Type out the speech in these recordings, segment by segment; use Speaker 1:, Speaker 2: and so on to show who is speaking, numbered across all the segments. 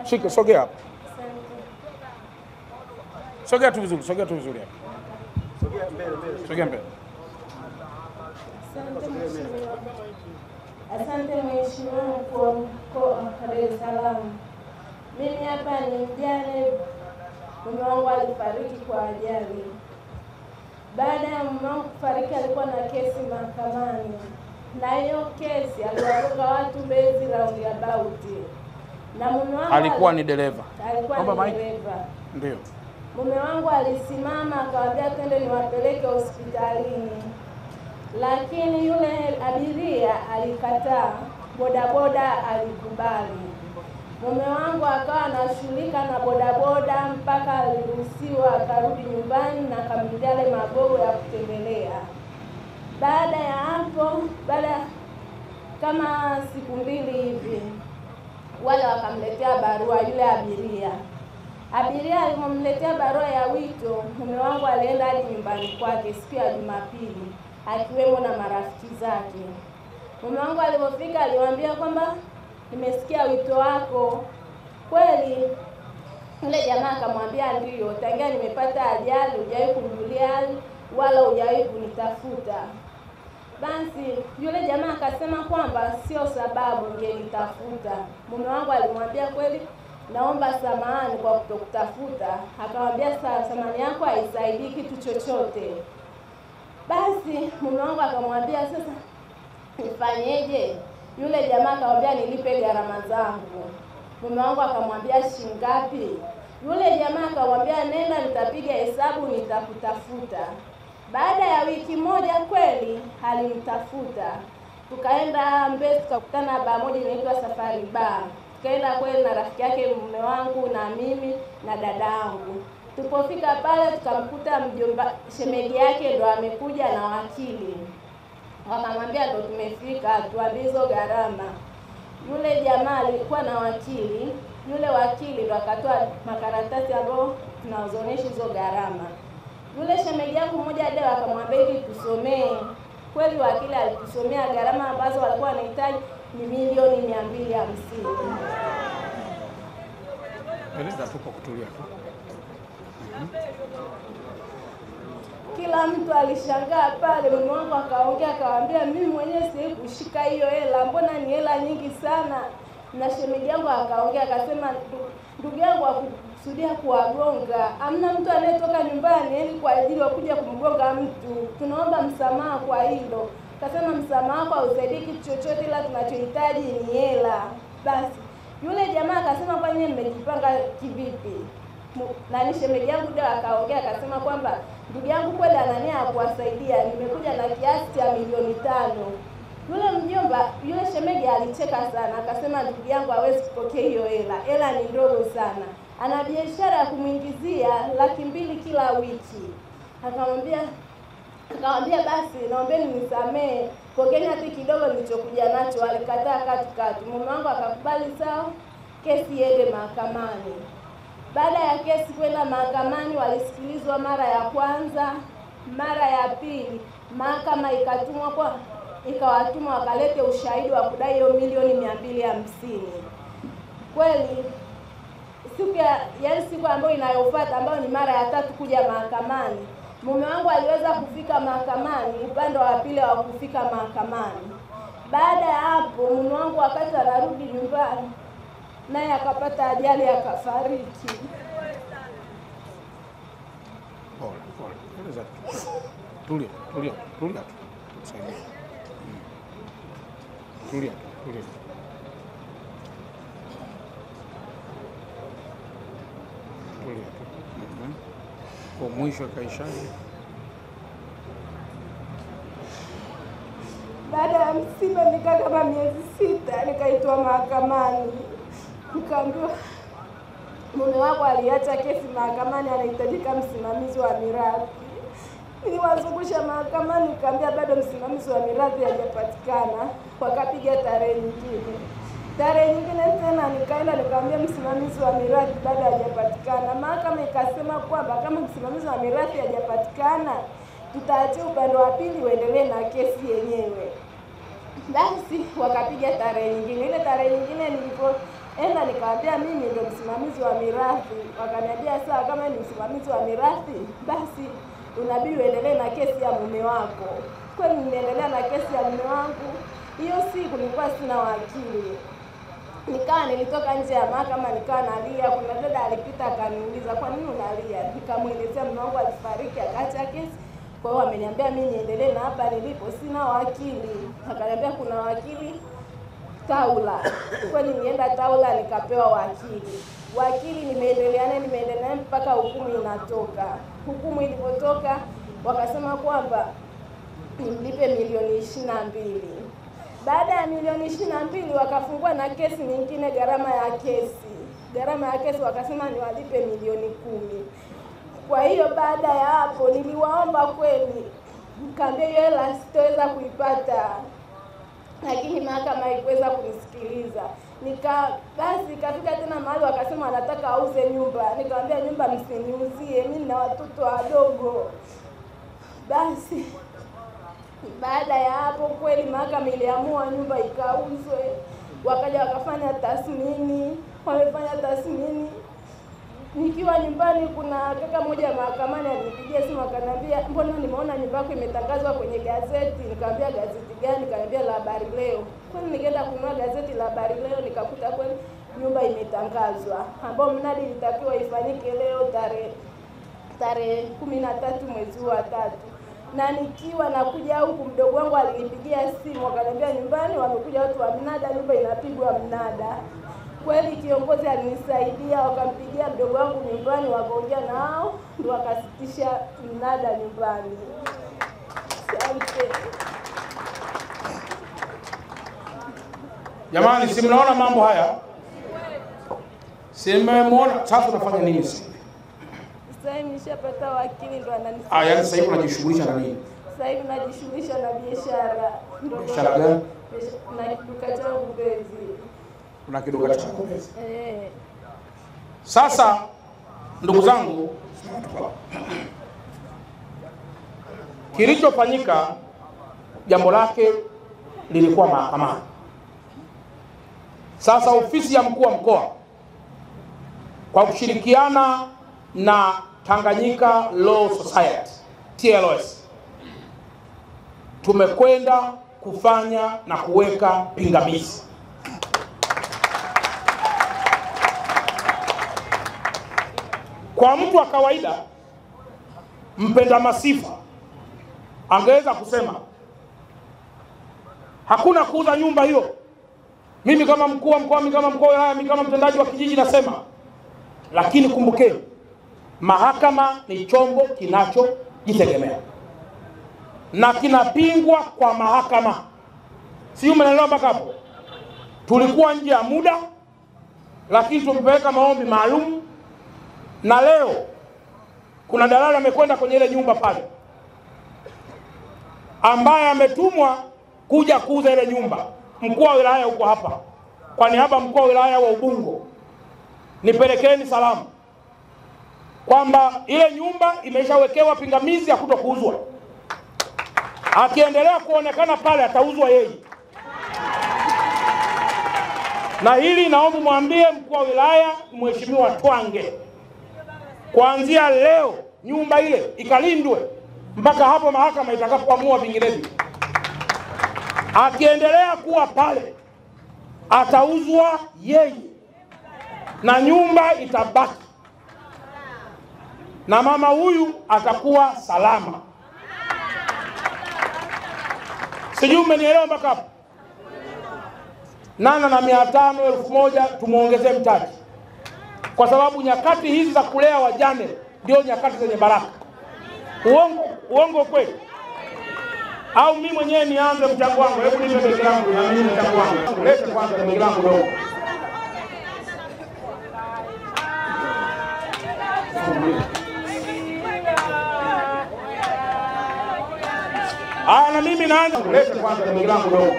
Speaker 1: Shika, sogea hapa. Sogea tu vizuri, sogea tu vizuri hapa.
Speaker 2: Sogea mbele.
Speaker 1: Sogea mbele.
Speaker 3: Asante Mheshimiwa Mkuu wa Mkoa wa Dar es Salaam. Mimi hapa ni mjane, mume wangu alifariki kwa ajali. Baada ya mume wangu kufariki alikuwa na kesi mahakamani. Na hiyo kesi aliwaroga watu Mbezi roundabout. Na mume wangu
Speaker 1: alikuwa ni dereva.
Speaker 3: Alikuwa ni dereva.
Speaker 1: Ndio.
Speaker 3: Mume wangu alisimama akawaambia twende niwapeleke hospitalini. Lakini yule abiria alikataa, bodaboda alikubali. Mume wangu akawa anashughulika na bodaboda mpaka aliruhusiwa akarudi nyumbani na akamletea yale magogo ya kutembelea. Baada ya hapo, kama siku mbili hivi, wale wakamletea barua yule abiria. Abiria alimletea barua ya wito, mume wangu alienda hadi nyumbani kwake siku ya Jumapili, akiwemo na marafiki zake. Mume wangu alipofika aliwaambia kwamba nimesikia wito wako. Kweli yule jamaa akamwambia ndio, tangia nimepata ajali hujawahi kunijulia wala hujawahi kunitafuta. Basi yule jamaa akasema kwamba sio sababu ungenitafuta. Mume wangu alimwambia kweli, naomba samahani kwa kutokutafuta. Akamwambia samahani yako haisaidii kitu chochote. Basi mume wangu akamwambia sasa nifanyeje? Yule jamaa akamwambia nilipe gharama zangu. Mume wangu akamwambia shilingi ngapi? Yule jamaa akamwambia nenda nitapiga hesabu nitakutafuta. Baada ya wiki moja kweli alimtafuta. Tukaenda Mbezi tukakutana baa moja inaitwa Safari Bar. Tukaenda kweli na rafiki yake mume wangu na mimi na dada yangu. Tupofika pale tukamkuta mjomba shemeji yake ndo amekuja na wakili. Wakamwambia ndo tumefika, tuambie hizo gharama. Yule jamaa alikuwa na wakili, yule wakili ndo akatoa makaratasi ambayo tunazoonyesha hizo gharama. Yule shemeji yangu mmoja leo akamwambia hivi tusomee. Kweli wakili alitusomea gharama ambazo walikuwa wanahitaji ni milioni 250.
Speaker 1: Eleza tu kwa kutulia.
Speaker 3: Kila mtu alishangaa pale. Mume wangu akaongea akawaambia mimi mwenyewe siwezi kushika hiyo hela, mbona ni hela nyingi sana. Na shemeji yangu akaongea akasema ndugu yangu akusudia kuwagonga. Hamna mtu anayetoka nyumbani ili kwa ajili ya kuja kumgonga mtu. Tunaomba msamaha kwa hilo. Akasema msamaha wako hausaidii kitu chochote, ila tunachohitaji ni hela. Basi yule jamaa akasema kwa nini mmejipanga kivipi? Na shemeji yangu ndio akaongea akasema kwamba ndugu yangu kweli ana nia ya kuwasaidia, nimekuja na kiasi cha milioni 5. Yule mjomba, yule shemeji alicheka sana akasema ndugu yangu hawezi kupokea hiyo hela. Hela ni ndogo sana. Ana biashara ya kumuingizia 200,000 kila wiki. Akamwambia basi naombeni nisamee. Pokeeni hata kidogo nilichokuja nacho. Alikataa katikati. Mume wangu akakubali sawa, kesi iende mahakamani. Baada ya kesi kwenda mahakamani walisikilizwa mara ya kwanza, mara ya pili, mahakama ikawatuma wakalete ushahidi wa kudai hiyo milioni 250. Kweli siku ambayo inayofuata ambayo ni mara ya 3 kuja mahakamani, mume wangu aliweza kufika mahakamani, upande wa pili wa kufika mahakamani. Baada ya hapo mume wangu wakati anarudi nyumbani naye akapata ajali akafariki.
Speaker 1: Pole. Eleza tu. Tulia. Saidia. Tulia. Kwa mwisho kaishaje?
Speaker 3: Baada ya msiba nikaa kama miezi 6 nikaitwa mahakamani. Nikaambiwa mume wako aliacha kesi mahakamani, anahitajika msimamizi wa mirathi. Niliwazungusha mahakamani nikaambia bado msimamizi wa mirathi hajapatikana. Wakapiga tarehe nyingine tena nikaenda nikaambia msimamizi wa mirathi bado hajapatikana. Mahakama ikasema kwamba kama msimamizi wa mirathi hajapatikana tutaachia upande wa pili uendelee na kesi yenyewe. Basi wakapiga tarehe nyingine. Ile tarehe nyingine Enda nikamwambia mimi ndio msimamizi wa mirathi. Wakaniambia sawa, kama ni msimamizi wa mirathi basi unabidi uendelee na kesi ya mume wako. Kwani niendelea na kesi ya mume wangu. Hiyo siku nilikuwa sina wakili. Nilitoka nje ya mahakama nikawa nalia. Kuna dada alipita akaniuliza kwa nini unalia? Nikamuelezea mume wangu alifariki akaacha kesi. Kwa hiyo ameniambia mimi niendelee na hapa nilipo, sina wakili. Akaniambia kuna wakili Taula. Kwani nienda Taula nikapewa wakili. Wakili nimeendelea mpaka hukumu inatoka. Hukumu ilipotoka wakasema kwamba nimlipe milioni 22. Baada ya milioni 22 wakafungua na kesi nyingine, gharama ya kesi wakasema niwalipe milioni 10. Kwa hiyo baada ya hapo niliwaomba kweli, nikamwambia hiyo hela sitaweza kuipata, lakini mahakama haikuweza kunisikiliza. Basi ikafika tena mahali wakasema wanataka auze nyumba. Nikamwambia nyumba msiniuzie, mimi na watoto wadogo. Basi baada ya hapo kweli mahakama iliamua nyumba ikauzwe. Wakaja wakafanya tathmini, wamefanya tathmini. Nikiwa nyumbani kuna kaka mmoja mahakamani alinipigia simu akaniambia, mbona nimeona nyumba yako imetangazwa kwenye gazeti? Nikamwambia gazeti gani? Akaniambia la Habari Leo. Kwani nikaenda kununua gazeti la Habari Leo nikakuta kweli nyumba imetangazwa, ambao mnadi ilitakiwa ifanyike leo tarehe 13 mwezi wa 3. Na nikiwa nakuja huku mdogo wangu alinipigia simu akaniambia nyumbani wamekuja watu wa mnada, nyumba inapigwa mnada. Kweli kiongozi alinisaidia, wakampigia mdogo wangu nyumbani, wakaongea nao ndio wakasitisha mnada nyumbani. Asante.
Speaker 1: Jamani, si mnaona mambo haya? Si mmemwona? Sasa unafanya nini sasa?
Speaker 3: Sasa hivi nishapata wakili ndo ananisaidia.
Speaker 1: Yaani sasa hivi unajishughulisha na nini?
Speaker 3: Sasa hivi najishughulisha na biashara.
Speaker 1: Biashara gani?
Speaker 3: Na kiduka changu Mbezi.
Speaker 1: Una kiduka chako Mbezi? Sasa ndugu zangu, kilichofanyika jambo lake lilikuwa mahakamani. Sasa ofisi ya mkuu wa mkoa kwa kushirikiana na Tanganyika Law Society TLS tumekwenda kufanya na kuweka pingamizi. Kwa mtu wa kawaida mpenda masifa angeweza kusema hakuna kuuza nyumba hiyo. Mimi kama mkuu wa mkoa, mimi kama mkuu wa wilaya, mimi kama mtendaji wa kijiji nasema. Lakini kumbukeni, mahakama ni chombo kinachojitegemea na kinapingwa kwa mahakama. Si umeelewa mpaka hapo? Tulikuwa nje ya muda, lakini tumepeleka maombi maalum, na leo kuna dalali amekwenda kwenye ile nyumba pale ambaye ametumwa kuja kuuza ile nyumba. Mkuu wa wilaya huko hapa, kwa niaba mkuu wa wilaya wa Ubungo, nipelekeni salamu kwamba ile nyumba imeshawekewa pingamizi ya kutokuuzwa. Akiendelea kuonekana pale atauzwa yeye. Na hili naomba mwambie mkuu wa wilaya Mheshimiwa Twange, kuanzia leo nyumba ile ikalindwe mpaka hapo mahakama itakapoamua vinginevyo. Akiendelea kuwa pale atauzwa yeye na nyumba itabaki na mama huyu atakuwa salama. Sijui umenielewa mpaka hapo? 8,500 1,000 tumuongezee mtaji, kwa sababu nyakati hizi za kulea wajane ndio nyakati zenye baraka. Uongo kweli? Au mimi mwenyewe nianze mchango wangu? Hebu nipe begi langu na mimi mchango wangu. Lete kwanza begi langu dogo. Na mimi naanza. Lete kwanza begi langu dogo.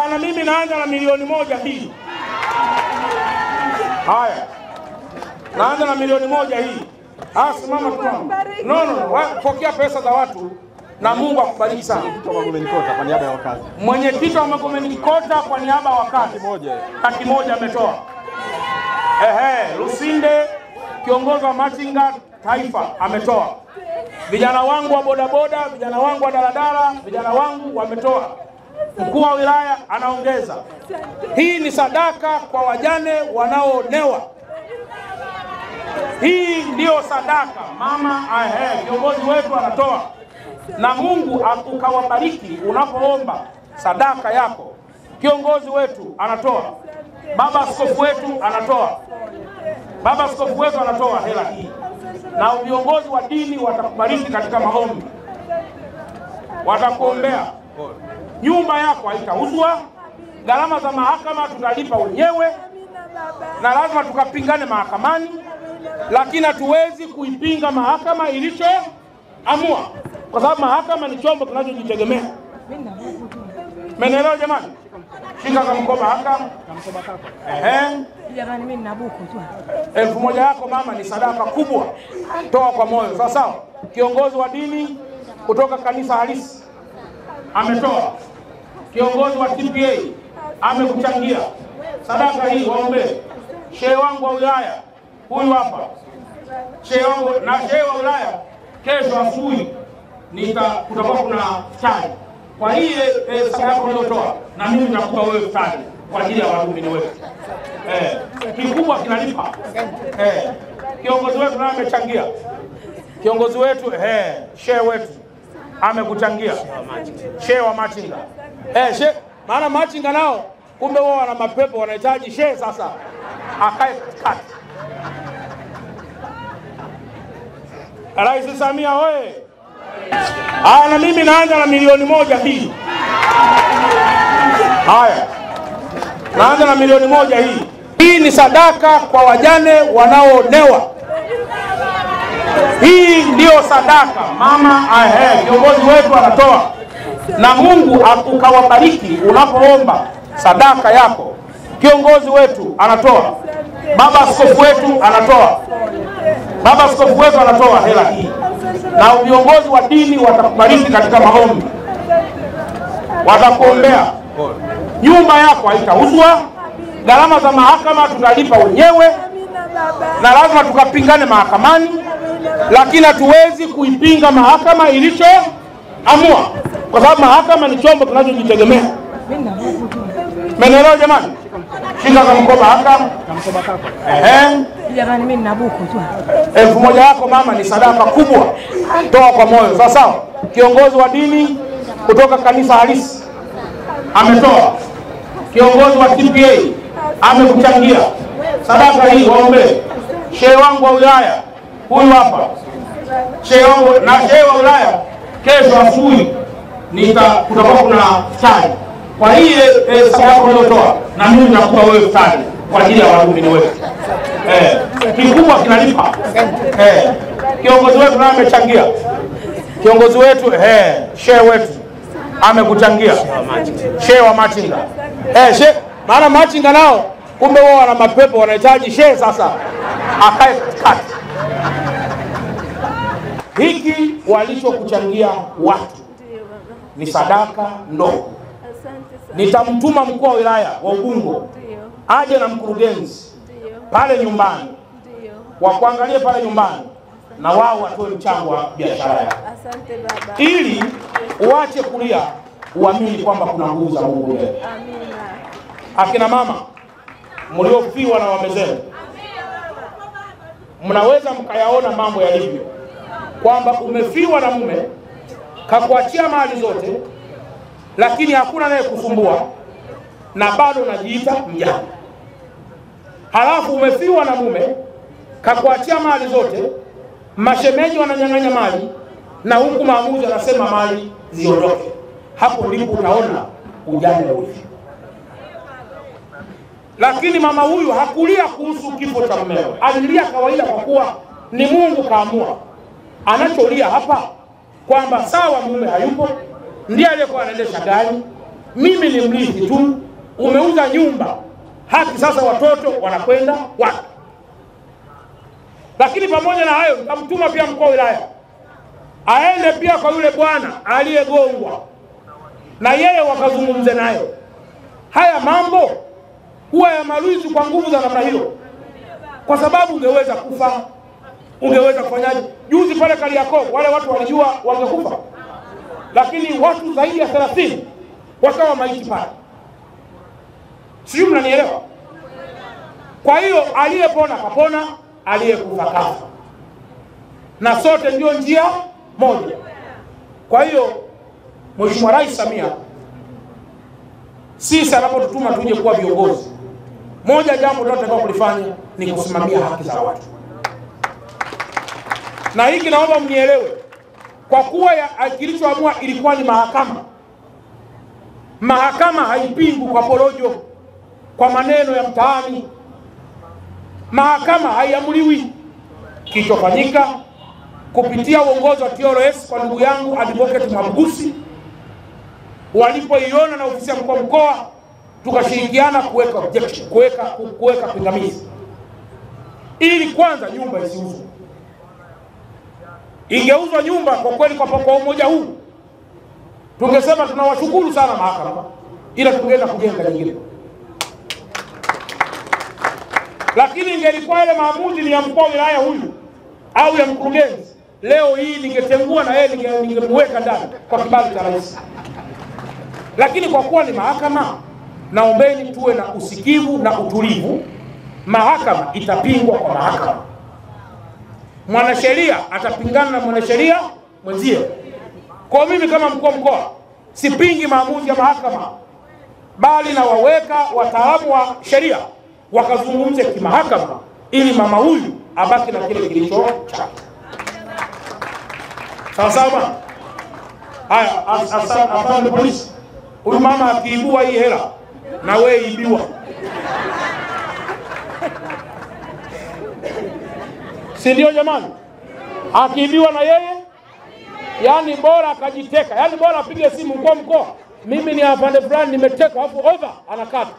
Speaker 1: Na mimi naanza na milioni 1 hii. Haya, naanza na milioni 1 hii. Simama tu. No. Pokea pesa za watu na Mungu akubariki sana.
Speaker 2: Kwa niaba ya wakazi.
Speaker 1: Mwenyekiti wa Magomeni Kota kwa niaba ya wakazi. Kati moja ametoa. Lusinde kiongozi wa Machinga Taifa ametoa. Vijana wangu wa bodaboda, vijana wangu wa daladala, vijana wangu wametoa. Mkuu wa wilaya anaongeza. Hii ni sadaka kwa wajane wanaoonewa. Hii ndio sadaka. Mama kiongozi wetu anatoa. Na Mungu akawabariki unapoomba sadaka yako. Kiongozi wetu anatoa. Baba askofu wetu anatoa. Baba askofu wetu anatoa hela hii. Na viongozi wa dini watakubariki katika maombi. Watakuombea. Nyumba yako haitauzwa. Gharama za mahakama tutalipa wenyewe. Na lazima tukapingane mahakamani. Lakini hatuwezi kuipinga mahakama ilichoamua. Kwa sababu mahakama ni chombo kinachojitegemea. Menelewa jamani? Shika kwa mkoba haka.
Speaker 4: Jamani mimi nina buku tu.
Speaker 1: 1000 yako mama ni sadaka kubwa. Toa kwa moyo. Sawa sawa. Kiongozi wa dini kutoka kanisa halisi ametoa. Kiongozi wa TPA amekuchangia. Sadaka hii waombe. Shehe wangu wa wilaya huyu hapa. Shehe wangu na shehe wa wilaya kesho asubuhi kutakuwa kuna chai. Kwa hiyo sadaka unayotoa na mimi nitakupa wewe chai kwa ajili ya waumini wetu. Kikubwa kinalipa. Kiongozi wetu naye amechangia. Kiongozi wetu shehe wetu amekuchangia. Shehe wa Machinga. Shehe maana Machinga nao kumbe wao wana mapepo wanahitaji shehe sasa akae katikati. Rais Samia oye. Na mimi naanza na milioni 1 hii. Haya. Naanza na milioni 1 hii. Hii ni sadaka kwa wajane wanaoonewa. Hii ndio sadaka. Mama kiongozi wetu anatoa. Na Mungu akawabariki unapoomba sadaka yako. Kiongozi wetu anatoa. Baba askofu wetu anatoa. Baba askofu wetu anatoa hela hii. Na viongozi wa dini watakubariki katika maombi. Watakuombea. Nyumba yako haitauzwa. Gharama za mahakama tutalipa wenyewe. Na lazima tukapingane mahakamani. Lakini hatuwezi kuipinga mahakama ilichoamua. Kwa sababu mahakama ni chombo kinachojitegemea. Menelewa jamani? Shika kwa mkoba haka.
Speaker 4: Jamani mimi nina buku tu.
Speaker 1: 1000 yako mama ni sadaka kubwa. Toa kwa moyo. Sawa sawa. Kiongozi wa dini kutoka kanisa halisi ametoa. Kiongozi wa TPA amekuchangia. Sadaka hii waombe. Shehe wangu wa wilaya huyu hapa. Shehe wangu na shehe wa wilaya kesho asubuhi kutakuwa kuna chai. Kwa hiyo sadaka unayotoa na mimi nitakupa wewe chai kwa ajili ya waumini wetu. Kikubwa kinalipa. Kiongozi wetu naye amechangia. Kiongozi wetu shehe wetu amekuchangia. Shehe wa Machinga. Shehe maana Machinga nao kumbe wao wana mapepo wanahitaji shehe sasa akae katikati. Hiki walichokuchangia watu ni sadaka ndogo. Nitamtuma mkuu wa wilaya wa Ubungo aje na mkurugenzi pale nyumbani. Wakuangalie pale nyumbani na wao watoe mchango wa biashara yao.
Speaker 3: Asante baba.
Speaker 1: Ili uache kulia, uamini kwamba kuna nguvu za Mungu mbele.
Speaker 3: Amina.
Speaker 1: Akina mama mliofiwa na wame zenu, mnaweza mkayaona mambo yalivyo, kwamba umefiwa na mume kakuachia mali zote, lakini hakuna naye kusumbua na bado unajiita mjane. Halafu umefiwa na mume kakuachia mali zote, mashemeji wananyang'anya mali na huku maamuzi anasema mali ziondoke. Hapo ndipo utaona ujane ulivyo. Lakini mama huyu hakulia kuhusu kifo cha mumewe. Alilia kawaida kwa kuwa ni Mungu kaamua. Anacholia hapa kwamba sawa mume hayupo, ndiye aliyekuwa anaendesha gari, mimi ni mrithi tu, umeuza nyumba, haki sasa watoto wanakwenda wapi? Lakini pamoja na hayo nitamtuma pia mkuu wa wilaya aende pia kwa yule bwana aliyegongwa na yeye wakazungumze nayo. Haya mambo huwa yamalizwi kwa nguvu za namna hiyo, kwa sababu ungeweza kufa, ungeweza kufanyaje? Juzi pale Kariakoo wale watu walijua wangekufa, lakini watu zaidi ya 30 wakawa maiti pale. Sijui mnanielewa? Kwa hiyo aliyepona kapona, aliyekufa kafa, na sote ndio njia moja. Kwa hiyo Mheshimiwa Rais Samia sisi anapotutuma tuje kuwa viongozi, moja jambo tunataka kulifanya ni kusimamia haki za watu. Na hiki naomba mnielewe, kwa kuwa kilichoamua ilikuwa ni mahakama. Mahakama haipingwi kwa porojo, kwa maneno ya mtaani. Mahakama haiamuliwi. Kilichofanyika kupitia uongozi wa TLS kwa ndugu yangu Advocate Mwabugusi, walipoiona na ofisi ya mkuu wa mkoa, tukashirikiana kuweka objection, kuweka pingamizi ili kwanza nyumba isiuzwe. Ingeuzwa nyumba, kwa kweli kwa umoja huu tungesema tunawashukuru sana mahakama, ila tungeenda kujenga nyingine. Lakini ingelikuwa ile maamuzi ni ya mkuu wa wilaya huyu au ya mkurugenzi, leo hii ningetengua na yeye ningemweka ndani kwa kibali cha rais. Lakini kwa kuwa ni mahakama, naombeni tuwe na usikivu na utulivu. Mahakama itapingwa kwa mahakama. Mwanasheria atapingana na mwanasheria mwenzie. Kwa mimi kama mkuu wa mkoa sipingi maamuzi ya mahakama, bali na waweka wataalamu wa sheria wakazungumze kimahakama ili mama huyu abaki na kile kilicho chake. Sawa sawa? Haya, afande polisi, huyu mama akiibua hii hela na wewe ibiwa. Si ndio jamani? Akiibiwa na yeye, yani bora akajiteka, yani bora apige simu mkuu mkoa, mimi ni afande fulani nimeteka, hapo over, anakata.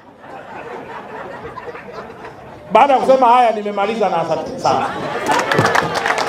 Speaker 1: Baada ya kusema haya nimemaliza na asante sana.